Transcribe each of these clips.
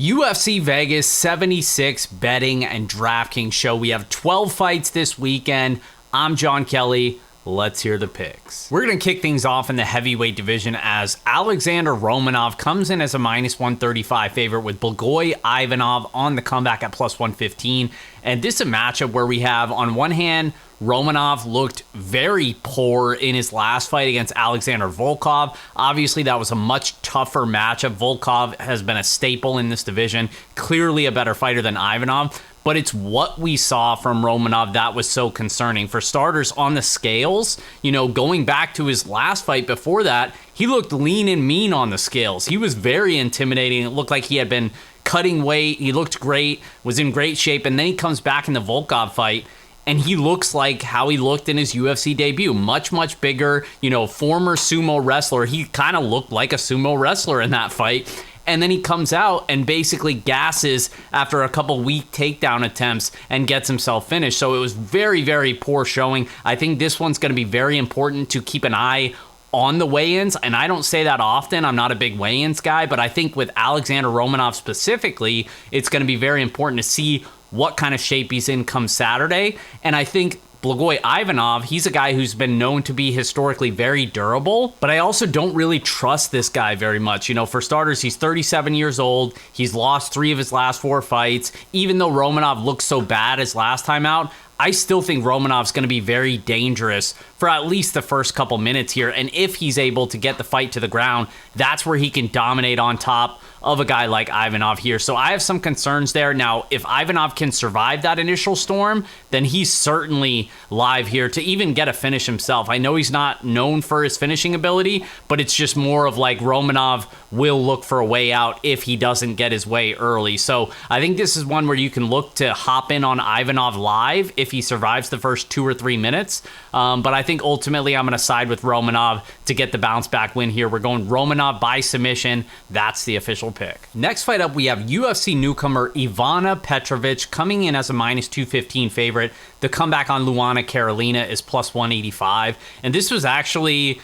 UFC Vegas 76 betting and DraftKings show. We have 12 fights this weekend. I'm Jon Kelly. Let's hear the picks. We're going to kick things off in the heavyweight division as Alexander Romanov comes in as a minus 135 favorite with Blagoy Ivanov on the comeback at plus 115. And this is a matchup where we have, on one hand, Romanov looked very poor in his last fight against Alexander Volkov. Obviously, that was a much tougher matchup. Volkov has been a staple in this division, clearly a better fighter than Ivanov. But it's what we saw from Romanov that was so concerning. For starters, on the scales, going back to his last fight before that, he looked lean and mean on the scales. He was very intimidating. It looked like he had been cutting weight. He looked great, was in great shape. And then he comes back in the Volkov fight, and he looks like how he looked in his UFC debut. Much, much bigger, former sumo wrestler. He kind of looked like a sumo wrestler in that fight. And then he comes out and basically gasses after a couple weak takedown attempts and gets himself finished. So it was very, very poor showing. I think this one's going to be very important to keep an eye on the weigh-ins, and I don't say that often. I'm not a big weigh-ins guy, but I think with Alexander Romanov specifically, it's going to be very important to see what kind of shape he's in come Saturday. And I think Blagoy Ivanov, he's a guy who's been known to be historically very durable, but I also don't really trust this guy very much. For starters, he's 37 years old. He's lost 3 of his last 4 fights. Even though Romanov looked so bad his last time out, I still think Romanov's going to be very dangerous for at least the first couple minutes here. And if he's able to get the fight to the ground, that's where he can dominate on top of a guy like Ivanov here. So I have some concerns there. Now, if Ivanov can survive that initial storm, then he's certainly live here to even get a finish himself. I know he's not known for his finishing ability, but it's just more of like Romanov will look for a way out if he doesn't get his way early. So I think this is one where you can look to hop in on Ivanov live if he survives the first 2 or 3 minutes. But I think ultimately I'm going to side with Romanov to get the bounce back win here. We're going Romanov by submission. That's the official pick. Next fight up, we have UFC newcomer Ivana Petrovic coming in as a minus 215 favorite. The comeback on Luana Carolina is plus 185. And this was actually,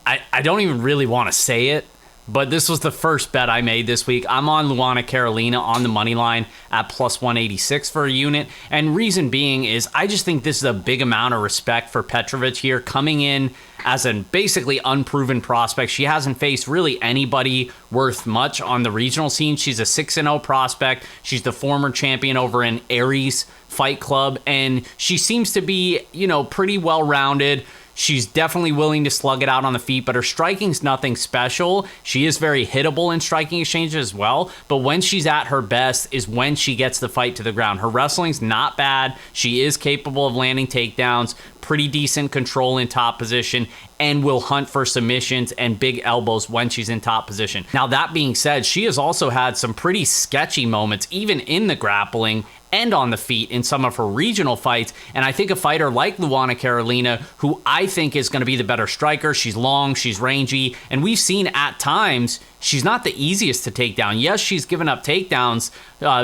I don't even really want to say it, but this was the first bet I made this week. I'm on Luana Carolina on the money line at plus 186 for a unit. And reason being is I just think this is a big amount of respect for Petrovic here, coming in as a basically unproven prospect. She hasn't faced really anybody worth much on the regional scene. She's a 6-0 prospect. She's the former champion over in Aries Fight Club. And she seems to be, pretty well-rounded. She's definitely willing to slug it out on the feet, but her striking's nothing special. She is very hittable in striking exchanges as well, but when she's at her best is when she gets the fight to the ground. Her wrestling's not bad. She is capable of landing takedowns, pretty decent control in top position, and will hunt for submissions and big elbows when she's in top position. Now, that being said, she has also had some pretty sketchy moments, even in the grappling and on the feet in some of her regional fights. And I think a fighter like Luana Carolina, who I think is going to be the better striker, she's long, she's rangy, and we've seen at times she's not the easiest to take down. Yes, she's given up takedowns.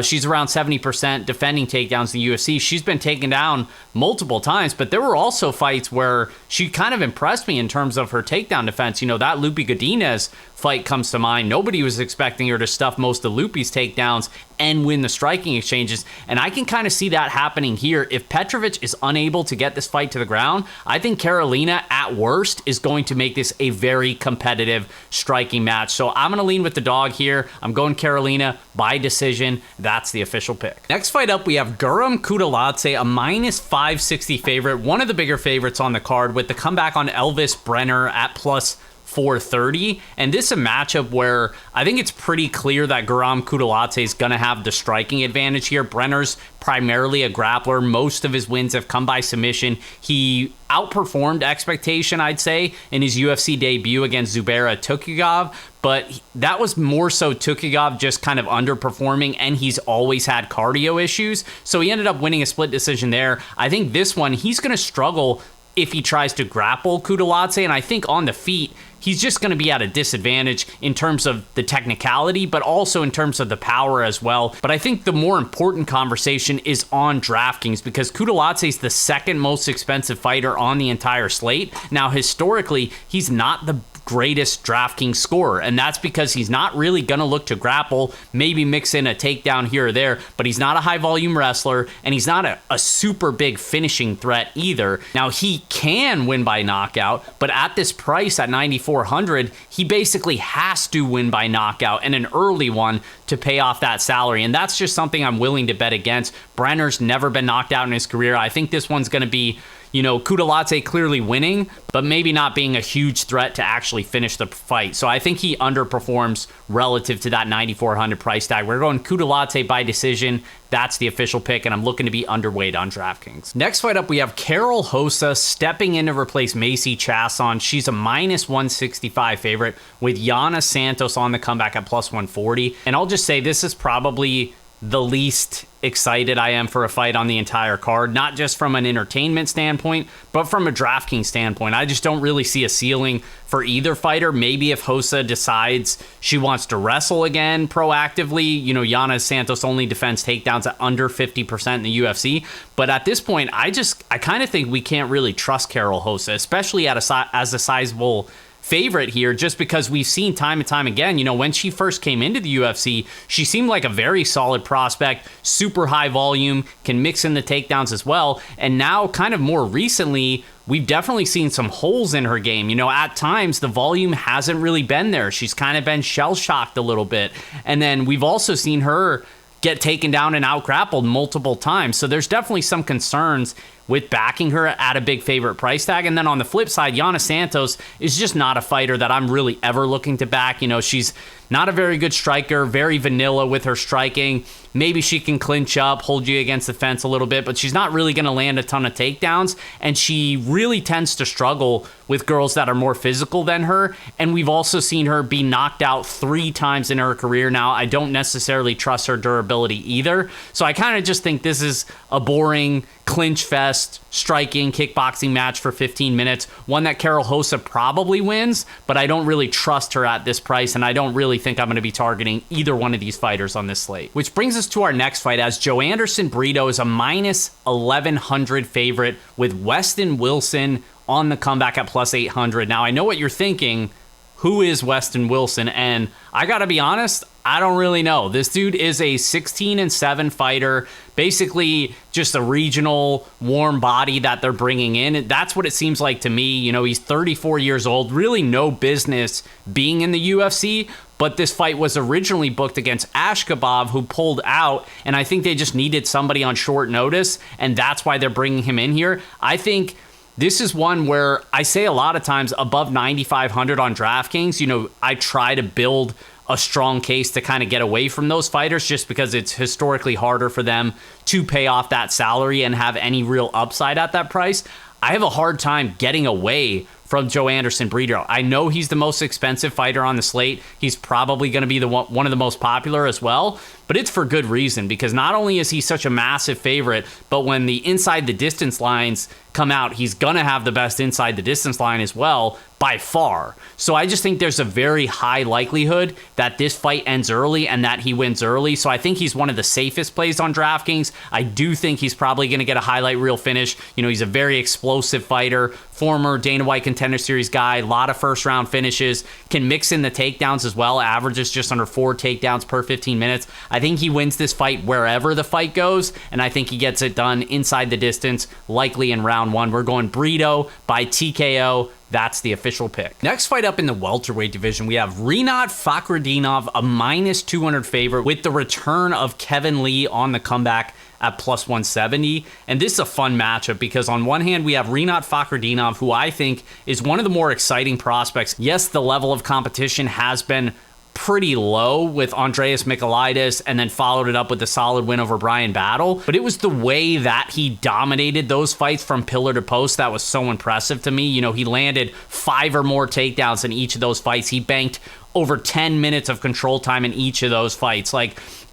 She's around 70% defending takedowns in the UFC. She's been taken down multiple times, but there were also fights where she kind of impressed me in terms of her takedown defense. That Lupi Godinez fight comes to mind. Nobody was expecting her to stuff most of Lupi's takedowns and win the striking exchanges. And I can kind of see that happening here. If Petrovic is unable to get this fight to the ground, I think Carolina, at worst, is going to make this a very competitive striking match. So I'm going to lean with the dog here. I'm going Carolina by decision. That's the official pick. Next fight up, we have Guram Kutaladze, a minus 560 favorite, one of the bigger favorites on the card, with the comeback on Elvis Brenner at plus 430. And this is a matchup where I think it's pretty clear that Guram Kutaladze is going to have the striking advantage here. Brenner's primarily a grappler. Most of his wins have come by submission. He outperformed expectation, I'd say, in his UFC debut against Zubaira Tukhugov, but that was more so Tukhugov just kind of underperforming, and he's always had cardio issues, so he ended up winning a split decision there. I think this one, he's going to struggle if he tries to grapple Kutaladze, and I think on the feet, he's just going to be at a disadvantage in terms of the technicality, but also in terms of the power as well. But I think the more important conversation is on DraftKings, because Kutaladze is the second most expensive fighter on the entire slate. Now, historically, he's not the greatest DraftKings scorer, and that's because he's not really going to look to grapple, maybe mix in a takedown here or there, but he's not a high volume wrestler, and he's not a super big finishing threat either. Now, he can win by knockout, but at this price at 9,400, he basically has to win by knockout, and an early one, to pay off that salary, and that's just something I'm willing to bet against. Brenner's never been knocked out in his career. I think this one's going to be, Kudalate clearly winning, but maybe not being a huge threat to actually finish the fight. So I think he underperforms relative to that 9,400 price tag. We're going Kudalate by decision. That's the official pick, and I'm looking to be underweight on DraftKings. Next fight up, we have Karol Hosa stepping in to replace Macy Chiasson. She's a minus 165 favorite with Yana Santos on the comeback at plus 140. And I'll just say this is probably the least excited I am for a fight on the entire card, not just from an entertainment standpoint, but from a DraftKings standpoint. I just don't really see a ceiling for either fighter. Maybe if Hosa decides she wants to wrestle again proactively, Yana Santos only defends takedowns at under 50% in the UFC. But at this point, I kind of think we can't really trust Karol Hosa, especially as a sizable favorite here, just because we've seen time and time again, when she first came into the UFC, she seemed like a very solid prospect, super high volume, can mix in the takedowns as well. And now kind of more recently, we've definitely seen some holes in her game. At times the volume hasn't really been there. She's kind of been shell-shocked a little bit. And then we've also seen her get taken down and out-grappled multiple times. So there's definitely some concerns with backing her at a big favorite price tag. And then on the flip side, Yana Santos is just not a fighter that I'm really ever looking to back. She's not a very good striker, very vanilla with her striking. Maybe she can clinch up, hold you against the fence a little bit, but she's not really going to land a ton of takedowns. And she really tends to struggle with girls that are more physical than her. And we've also seen her be knocked out 3 times in her career now. I don't necessarily trust her durability either. So I kind of just think this is a boring clinch fest, striking, kickboxing match for 15 minutes. One that Karol Hosa probably wins, but I don't really trust her at this price, and I don't really think I'm going to be targeting either one of these fighters on this slate. Which brings us to our next fight, as Joanderson Brito is a minus 1,100 favorite with Weston Wilson on the comeback at plus 800. Now, I know what you're thinking. Who is Weston Wilson? And I gotta be honest, I don't really know. This dude is a 16-7 fighter, basically just a regional warm body that they're bringing in. That's what it seems like to me. He's 34 years old, really no business being in the UFC, but this fight was originally booked against Ashkabov, who pulled out, and I think they just needed somebody on short notice, and that's why they're bringing him in here. I think this is one where I say a lot of times above 9,500 on DraftKings, I try to build a strong case to kind of get away from those fighters just because it's historically harder for them to pay off that salary and have any real upside at that price. I have a hard time getting away from Joanderson Brito. I know he's the most expensive fighter on the slate. He's probably going to be one of the most popular as well, but it's for good reason, because not only is he such a massive favorite, but when the inside the distance lines come out, he's going to have the best inside the distance line as well, by far. So I just think there's a very high likelihood that this fight ends early and that he wins early. So I think he's one of the safest plays on DraftKings. I do think he's probably going to get a highlight reel finish. He's a very explosive fighter, former Dana White Contender Series guy, a lot of first round finishes, can mix in the takedowns as well, averages just under 4 takedowns per 15 minutes. I think he wins this fight wherever the fight goes, and I think he gets it done inside the distance, likely in round 1. We're going Brito by TKO. That's the official pick. Next fight up in the welterweight division, we have Rinat Fakradinov, a minus 200 favorite with the return of Kevin Lee on the comeback at plus 170. And this is a fun matchup because on one hand, we have Rinat Fakradinov, who I think is one of the more exciting prospects. Yes, the level of competition has been pretty low with Andreas Michailidis and then followed it up with a solid win over Brian Battle. But it was the way that he dominated those fights from pillar to post that was so impressive to me. He landed 5 or more takedowns in each of those fights. He banked over 10 minutes of control time in each of those fights.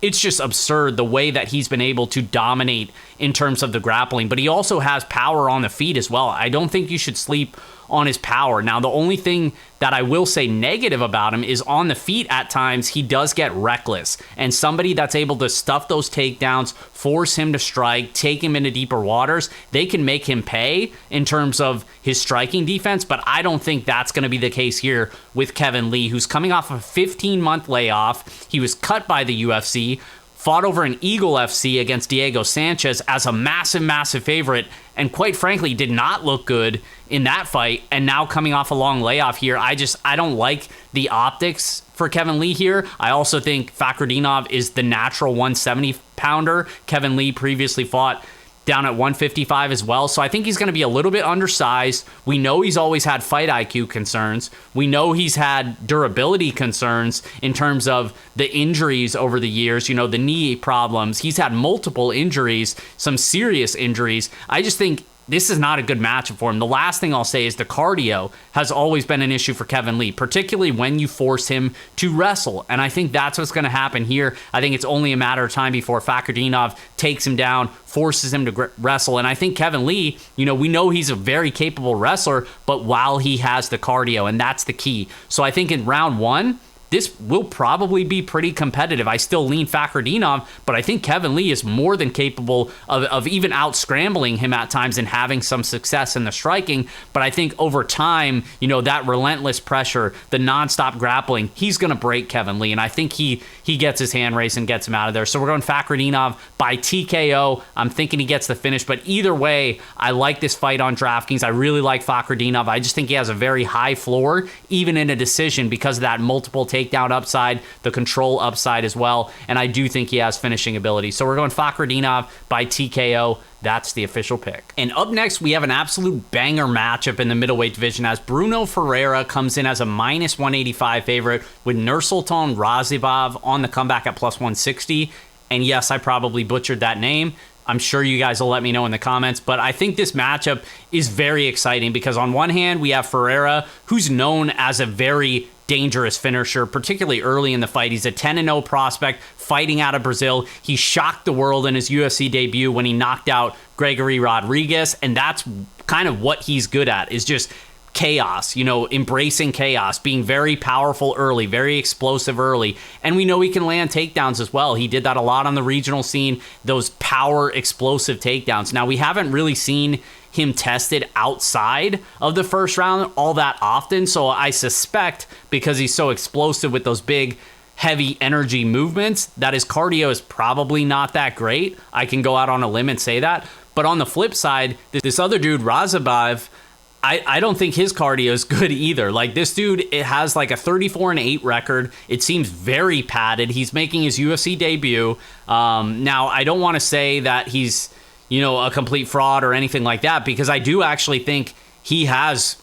it's just absurd the way that he's been able to dominate in terms of the grappling. But he also has power on the feet as well. I don't think you should sleep on his power. Now, the only thing that I will say negative about him is on the feet at times he does get reckless, and somebody that's able to stuff those takedowns, force him to strike, take him into deeper waters, they can make him pay in terms of his striking defense. But I don't think that's going to be the case here with Kevin Lee, who's coming off a 15-month layoff. He was cut by the UFC, fought over an Eagle FC against Diego Sanchez as a massive favorite, and quite frankly did not look good in that fight. And now coming off a long layoff here, I don't like the optics for Kevin Lee here. I also think Fakradinov is the natural 170 pounder. Kevin Lee previously fought down at 155 as well. So I think he's going to be a little bit undersized. We know he's always had fight IQ concerns. We know he's had durability concerns in terms of the injuries over the years, the knee problems. He's had multiple injuries, some serious injuries. I just think this is not a good matchup for him. The last thing I'll say is the cardio has always been an issue for Kevin Lee, particularly when you force him to wrestle. And I think that's what's going to happen here. I think it's only a matter of time before Fakradinov takes him down, forces him to wrestle. And I think Kevin Lee, we know he's a very capable wrestler, but while he has the cardio, and that's the key. So I think in round one, this will probably be pretty competitive. I still lean Fakradinov, but I think Kevin Lee is more than capable of even out-scrambling him at times and having some success in the striking. But I think over time, that relentless pressure, the nonstop grappling, he's going to break Kevin Lee. And I think he gets his hand raised and gets him out of there. So we're going Fakradinov by TKO. I'm thinking he gets the finish. But either way, I like this fight on DraftKings. I really like Fakradinov. I just think he has a very high floor, even in a decision, because of that multiple takedown upside, the control upside as well, and I do think he has finishing ability. So we're going Fakradinov by TKO. That's the official pick. And up next, we have an absolute banger matchup in the middleweight division as Bruno Ferreira comes in as a minus 185 favorite with Nursultan Rozibav on the comeback at plus 160. And yes, I probably butchered that name. I'm sure you guys will let me know in the comments, but I think this matchup is very exciting because on one hand, we have Ferreira, who's known as a very dangerous finisher, particularly early in the fight. He's a 10-0 prospect fighting out of Brazil. He shocked the world in his UFC debut when he knocked out Gregory Rodriguez, and that's kind of what he's good at, is just chaos, embracing chaos, being very powerful early, very explosive early. And we know he can land takedowns as well. He did that a lot on the regional scene, those power explosive takedowns. Now, we haven't really seen him tested outside of the first round all that often. So I suspect because he's so explosive with those big, heavy energy movements, that his cardio is probably not that great. I can go out on a limb and say that. But on the flip side, this other dude, Rozibav, I don't think his cardio is good either. Like, this dude, it has like a 34-8 record. It seems very padded. He's making his UFC debut. Now, I don't want to say that he's, a complete fraud or anything like that, because I do actually think he has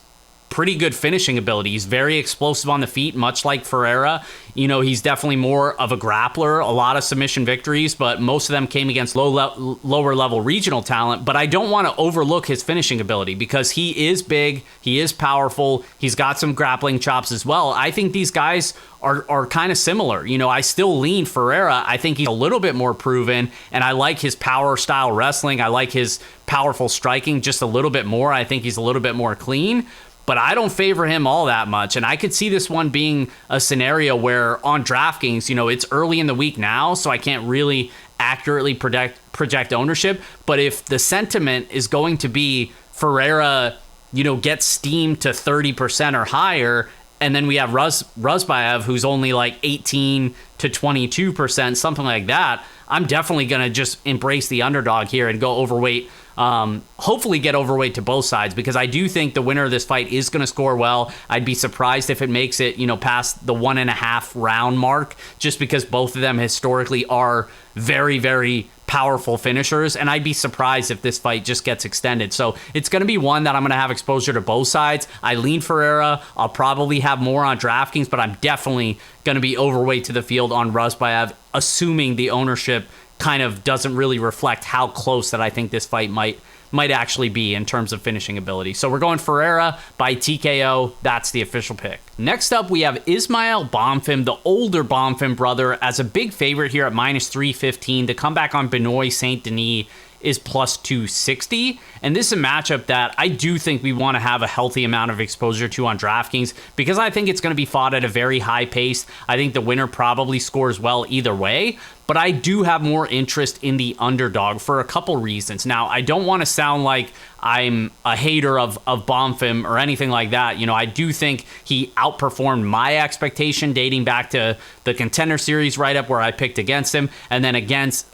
pretty good finishing ability. He's very explosive on the feet, much like Ferreira. He's definitely more of a grappler, a lot of submission victories, but most of them came against lower level regional talent. But I don't want to overlook his finishing ability because he is big, he is powerful, he's got some grappling chops as well. I think these guys are kind of similar. I still lean Ferreira. I think he's a little bit more proven, and I like his power style wrestling. I like his powerful striking just a little bit more. I think he's a little bit more clean. But I don't favor him all that much. And I could see this one being a scenario where on DraftKings, it's early in the week now, so I can't really accurately project ownership. But if the sentiment is going to be Ferreira, gets steamed to 30% or higher, and then we have Rozibav, who's only like 18 to 22%, something like that, I'm definitely going to just embrace the underdog here and go overweight. Hopefully get overweight to both sides, because I do think the winner of this fight is going to score well. I'd be surprised if it makes it, past the 1.5 round mark, just because both of them historically are very, very powerful finishers, and I'd be surprised if this fight just gets extended. So it's going to be one that I'm going to have exposure to both sides. I lean Ferreira. I'll probably have more on DraftKings, but I'm definitely going to be overweight to the field on Rozibav, assuming the ownership kind of doesn't really reflect how close that I think this fight might actually be in terms of finishing ability. So we're going Ferreira by TKO. That's the official pick. Next up, we have Ismail Bonfim, the older Bonfim brother, as a big favorite here at -315. The comeback on Benoit Saint Denis is +260. And this is a matchup that I do think we want to have a healthy amount of exposure to on DraftKings, because I think it's going to be fought at a very high pace. I think the winner probably scores well either way, but I do have more interest in the underdog for a couple reasons. Now, I don't want to sound like I'm a hater of Bonfim or anything like that. You know, I do think he outperformed my expectation dating back to the Contender Series write-up where I picked against him, and then against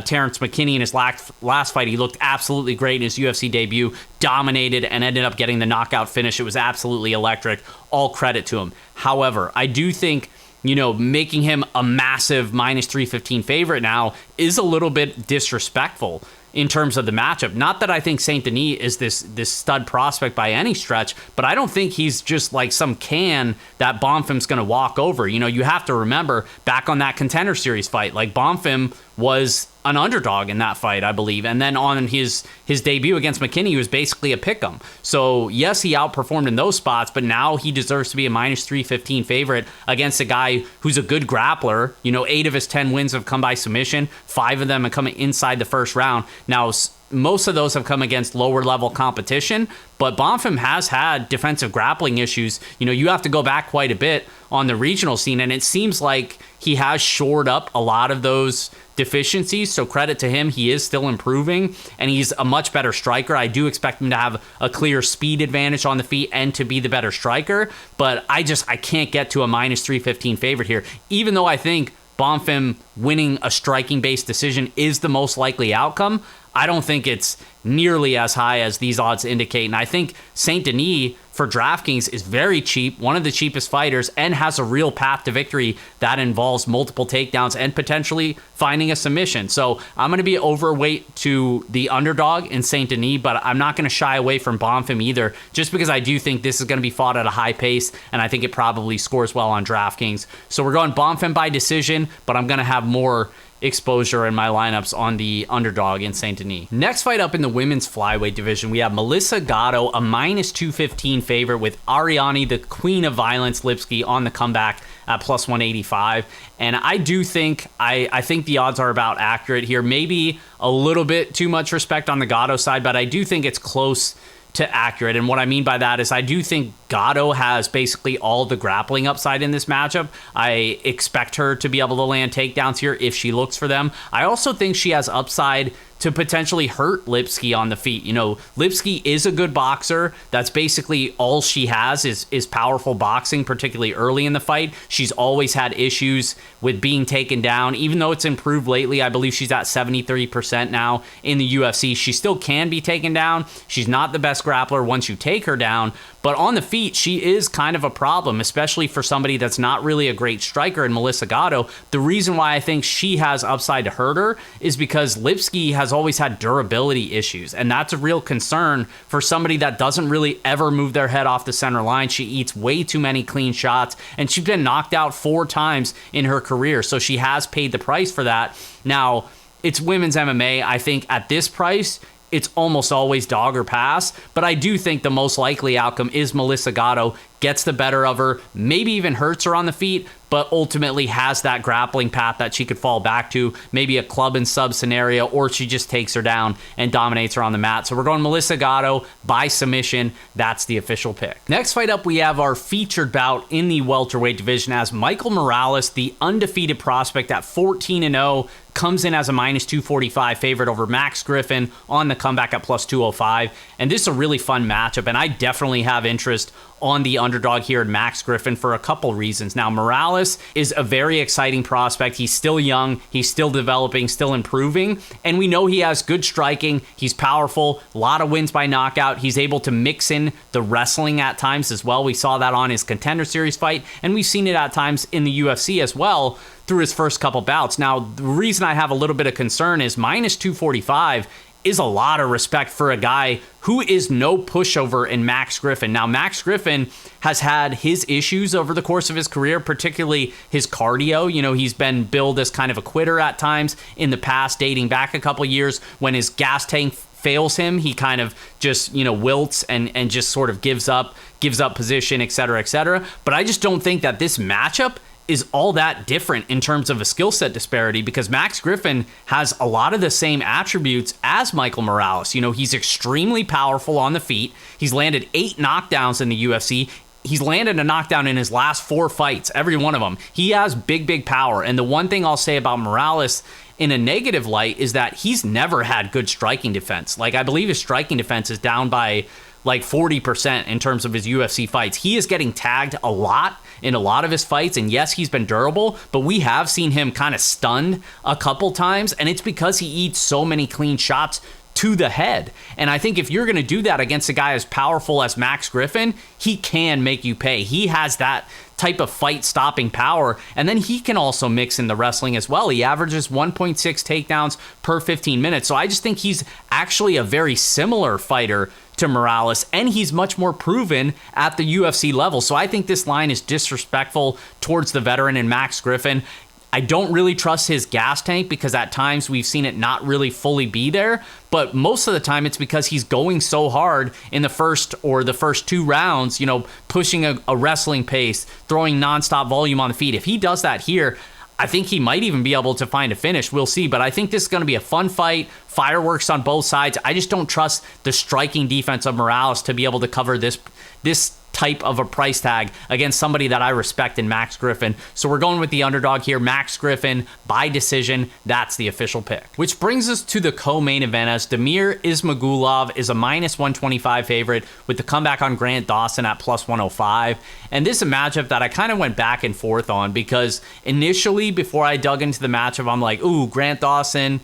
Terrence McKinney in his last fight. He looked absolutely great in his UFC debut, dominated, and ended up getting the knockout finish. It was absolutely electric. All credit to him. However, I do think, you know, making him a massive -315 favorite now is a little bit disrespectful in terms of the matchup. Not that I think Saint Denis is this stud prospect by any stretch, but I don't think he's just like some can that Bonfim's going to walk over. You know, you have to remember back on that Contender Series fight, like Bonfim was an underdog in that fight, I believe. And then on his debut against McKinney, he was basically a pick'em. So yes, he outperformed in those spots, but now he deserves to be a -315 favorite against a guy who's a good grappler. You know, 8 of his 10 wins have come by submission. 5 of them have come inside the first round. Now, most of those have come against lower level competition, but Bonfim has had defensive grappling issues. You know, you have to go back quite a bit on the regional scene, and it seems like he has shored up a lot of those deficiencies. So credit to him. He is still improving, and he's a much better striker. I do expect him to have a clear speed advantage on the feet and to be the better striker, but I can't get to a -315 favorite here, even though I think Bonfim winning a striking-based decision is the most likely outcome. I don't think it's nearly as high as these odds indicate. And I think Saint Denis for DraftKings is very cheap, one of the cheapest fighters, and has a real path to victory that involves multiple takedowns and potentially finding a submission. So I'm going to be overweight to the underdog in Saint Denis, but I'm not going to shy away from Bonfim either, just because I do think this is going to be fought at a high pace, and I think it probably scores well on DraftKings. So we're going Bonfim by decision, but I'm going to have more exposure in my lineups on the underdog in Saint Denis. Next fight up in the women's flyweight division, we have Melissa Gatto, a -215 favorite, with Ariane, the queen of violence, Lipsky, on the comeback at +185. And I do think, I think the odds are about accurate here. Maybe a little bit too much respect on the Gatto side, but I do think it's close to accurate. And what I mean by that is I do think Gatto has basically all the grappling upside in this matchup. I expect her to be able to land takedowns here if she looks for them. I also think she has upside to potentially hurt Lipsky on the feet. You know, Lipsky is a good boxer. That's basically all she has is powerful boxing, particularly early in the fight. She's always had issues with being taken down. Even though it's improved lately, I believe she's at 73% now in the UFC. She still can be taken down. She's not the best grappler once you take her down, but on the feet, she is kind of a problem, especially for somebody that's not really a great striker in Melissa Gatto. The reason why I think she has upside to hurt her is because Lipsky has always had durability issues, and that's a real concern for somebody that doesn't really ever move their head off the center line. She eats way too many clean shots, and she's been knocked out 4 times in her career, so she has paid the price for that. Now, it's women's MMA. I think at this price, it's almost always dog or pass, but I do think the most likely outcome is Melissa Gatto gets the better of her, maybe even hurts her on the feet, but ultimately has that grappling path that she could fall back to, maybe a club and sub scenario, or she just takes her down and dominates her on the mat. So we're going Melissa Gatto by submission. That's the official pick. Next fight up, we have our featured bout in the welterweight division as Michael Morales, the undefeated prospect at 14-0, comes in as a -245 favorite over Max Griffin on the comeback at +205. And this is a really fun matchup, and I definitely have interest on the underdog here in Max Griffin for a couple reasons. Now, Morales is a very exciting prospect. He's still young, he's still developing, still improving, and we know he has good striking. He's powerful, a lot of wins by knockout. He's able to mix in the wrestling at times as well. We saw that on his Contender Series fight, and we've seen it at times in the UFC as well through his first couple bouts. Now, the reason I have a little bit of concern is -245 is a lot of respect for a guy who is no pushover in Max Griffin. Now, Max Griffin has had his issues over the course of his career, particularly his cardio. You know, he's been billed as kind of a quitter at times in the past, dating back a couple years. When his gas tank fails him, he kind of just, wilts and just sort of gives up position, et cetera, et cetera. But I just don't think that this matchup is all that different in terms of a skill set disparity, because Max Griffin has a lot of the same attributes as Michael Morales. You know, he's extremely powerful on the feet. He's landed 8 knockdowns in the UFC. He's landed a knockdown in his last 4 fights, every one of them. He has big power. And the one thing I'll say about Morales in a negative light is that he's never had good striking defense. Like, I believe his striking defense is down by like 40% in terms of his UFC fights. He is getting tagged a lot in a lot of his fights, and yes, he's been durable, but we have seen him kind of stunned a couple times, and it's because he eats so many clean shots to the head. And I think if you're going to do that against a guy as powerful as Max Griffin, he can make you pay. He has that type of fight stopping power, and then he can also mix in the wrestling as well. He averages 1.6 takedowns per 15 minutes. So I just think he's actually a very similar fighter to Morales, and he's much more proven at the UFC level. So I think this line is disrespectful towards the veteran in Max Griffin. I don't really trust his gas tank, because at times we've seen it not really fully be there, but most of the time it's because he's going so hard in the first 2 rounds, pushing a wrestling pace, throwing nonstop volume on the feet. If he does that here, I think he might even be able to find a finish. We'll see, but I think this is going to be a fun fight, fireworks on both sides. I just don't trust the striking defense of Morales to be able to cover this type of a price tag against somebody that I respect in Max Griffin. So we're going with the underdog here, Max Griffin by decision. That's the official pick. Which brings us to the co-main event, as Damir Ismagulov is a -125 favorite with the comeback on Grant Dawson at +105. And this is a matchup that I kind of went back and forth on, because initially, before I dug into the matchup, I'm like, ooh, Grant Dawson,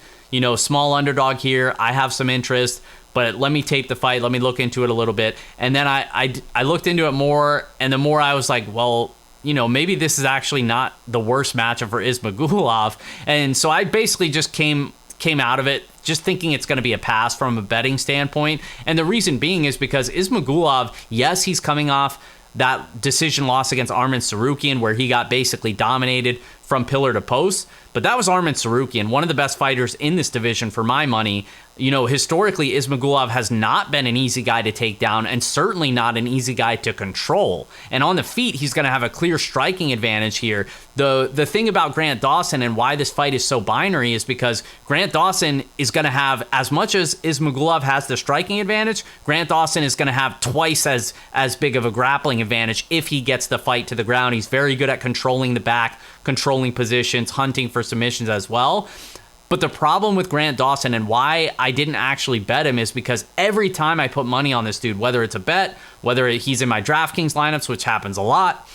small underdog here. I have some interest, but let me tape the fight. Let me look into it a little bit. And then I looked into it more, and the more I was like, well, maybe this is actually not the worst matchup for Ismagulov. And so I basically just came out of it just thinking it's going to be a pass from a betting standpoint. And the reason being is because Ismagulov, yes, he's coming off that decision loss against Arman Tsarukyan, where he got basically dominated from pillar to post. But that was Arman Tsarukyan, one of the best fighters in this division for my money. Historically, Ismagulov has not been an easy guy to take down, and certainly not an easy guy to control. And on the feet, he's going to have a clear striking advantage here. The thing about Grant Dawson and why this fight is so binary is because Grant Dawson is going to have, as much as Ismagulov has the striking advantage, Grant Dawson is going to have twice as big of a grappling advantage if he gets the fight to the ground. He's very good at controlling the back, controlling positions, hunting for submissions as well. But the problem with Grant Dawson, and why I didn't actually bet him, is because every time I put money on this dude, whether it's a bet, whether he's in my DraftKings lineups, which happens a lot,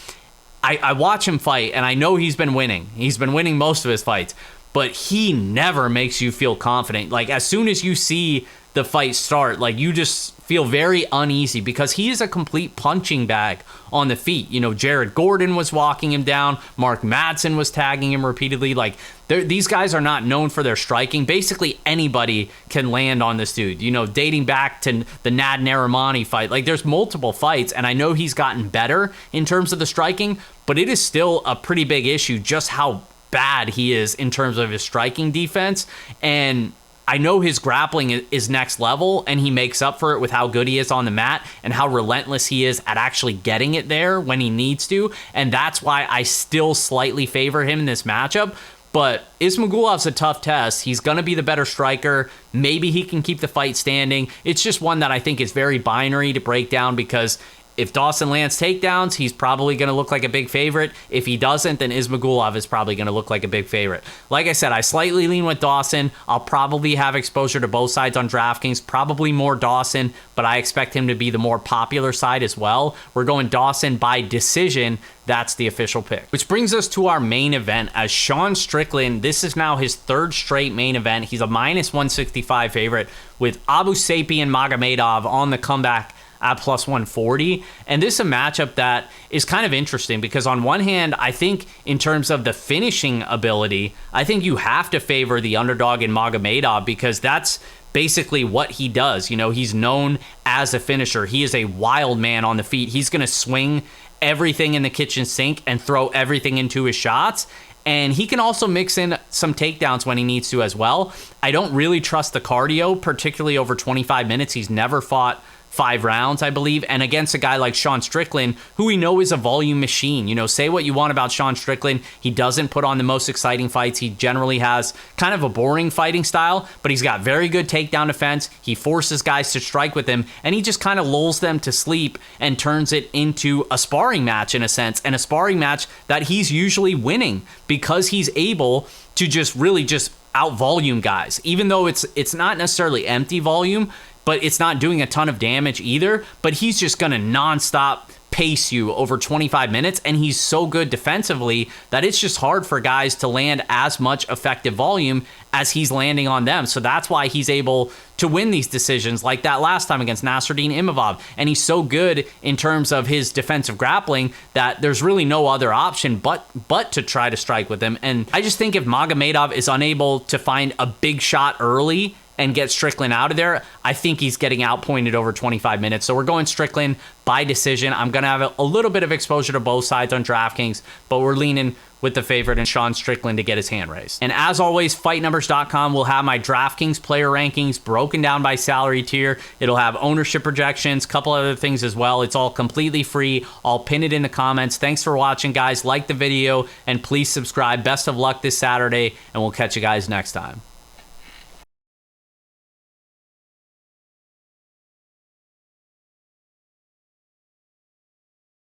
I watch him fight, and I know he's been winning. He's been winning most of his fights, but he never makes you feel confident. Like, as soon as you see the fight start, like, you just feel very uneasy, because he is a complete punching bag on the feet. Jared Gordon was walking him down. Mark Madsen was tagging him repeatedly. Like, these guys are not known for their striking. Basically, anybody can land on this dude. Dating back to the Nad Narimani fight. Like, there's multiple fights, and I know he's gotten better in terms of the striking, but it is still a pretty big issue just how bad he is in terms of his striking defense. And I know his grappling is next level, and he makes up for it with how good he is on the mat and how relentless he is at actually getting it there when he needs to. And that's why I still slightly favor him in this matchup. But Ismagulov's a tough test. He's going to be the better striker. Maybe he can keep the fight standing. It's just one that I think is very binary to break down, because if Dawson lands takedowns, he's probably going to look like a big favorite. If he doesn't, then Ismagulov is probably going to look like a big favorite. Like I said, I slightly lean with Dawson. I'll probably have exposure to both sides on DraftKings, probably more Dawson, but I expect him to be the more popular side as well. We're going Dawson by decision. That's the official pick. Which brings us to our main event, as Sean Strickland, this is now his 3rd straight main event. He's a -165 favorite with Abu Sapien Magomedov on the comeback at +140. And this is a matchup that is kind of interesting, because on one hand, I think in terms of the finishing ability, I think you have to favor the underdog in Magomedov, because that's basically what he does. You know, he's known as a finisher. He is a wild man on the feet. He's going to swing everything in the kitchen sink and throw everything into his shots. And he can also mix in some takedowns when he needs to as well. I don't really trust the cardio, particularly over 25 minutes. He's never fought 5 rounds, I believe, and against a guy like Sean Strickland, who we know is a volume machine. You know, say what you want about Sean Strickland. He doesn't put on the most exciting fights. He generally has kind of a boring fighting style, but he's got very good takedown defense. He forces guys to strike with him, and he just kind of lulls them to sleep and turns it into a sparring match in a sense, and a sparring match that he's usually winning because he's able to just really just out volume guys, even though it's not necessarily empty volume, but it's not doing a ton of damage either. But he's just going to nonstop pace you over 25 minutes, and he's so good defensively that it's just hard for guys to land as much effective volume as he's landing on them. So that's why he's able to win these decisions like that last time against Nasruddin Imavov. And he's so good in terms of his defensive grappling that there's really no other option but to try to strike with him. And I just think if Magomedov is unable to find a big shot early and get Strickland out of there, I think he's getting outpointed over 25 minutes. So we're going Strickland by decision. I'm going to have a little bit of exposure to both sides on DraftKings, but we're leaning with the favorite and Sean Strickland to get his hand raised. And as always, fightnumbers.com will have my DraftKings player rankings broken down by salary tier. It'll have ownership projections, couple other things as well. It's all completely free. I'll pin it in the comments. Thanks for watching, guys. Like the video and please subscribe. Best of luck this Saturday, and we'll catch you guys next time.